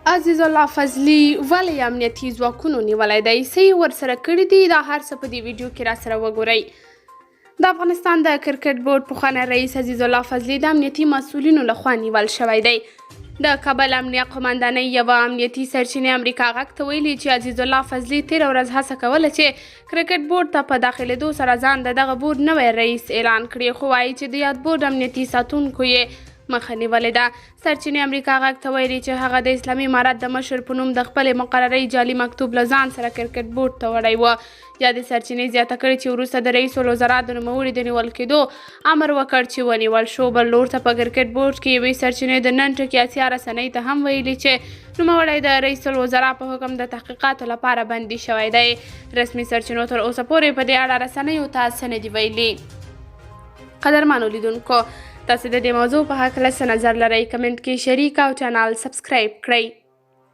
عزیز الله فضلي ولې امنیتي ځواکونو نیولی دی؟ څه یې ورسره کړي دي؟ دا هر څه په دې ویډیو کې راسره وګورئ. د افغانستان د کرکټ بورډ پخوانی رئیس عزیز الله فضلي د امنیتي مسؤلینو لخوا نیول شوی دی. د کابل امنیه قماندانۍ یوه امنیتي سرچینې امریکا غږ ته ویلي چې عزیز الله فضلي تېره ورځ هڅه کوله چې کرکټ بورډ ته په داخلېدو سره ځان د دغه بورډ نوی رئیس اعلان کړي، خو وایي چې د یاد بورډ امنیتي ساتونکو یې مخه نیولې ده. سرچینې امریکا غږ ته ویلي چې هغه د اسلامي امارت د مشر په نوم د خپلې مقررۍ جعلي مکتوب له ځان سره کرکټ بورډ ته وړی و. یادې سرچینې زیاته کړې چې وروسته د رئیس الوزرا د نوموړي د نیول کېدو امر وکړ چې ونیول شو. بل لور ته په کرکټ بورډ کې یوې سرچینې د نن ټکي اسیا رسنۍ ته هم ویلي چې نوموړی د رئیس الوزرا په حکم د تحقیقاتو لپاره بندي شوی دی. رسمي سرچینو تر اوسه پورې په دې اړه رسنیو ته څه نه دي ویلي. قدرمنو لیدونکو، تاسو د دې موضوع په هکله څه نظر لرئ؟ کمنټ کې شریک او چینل سبسکرایب کړئ.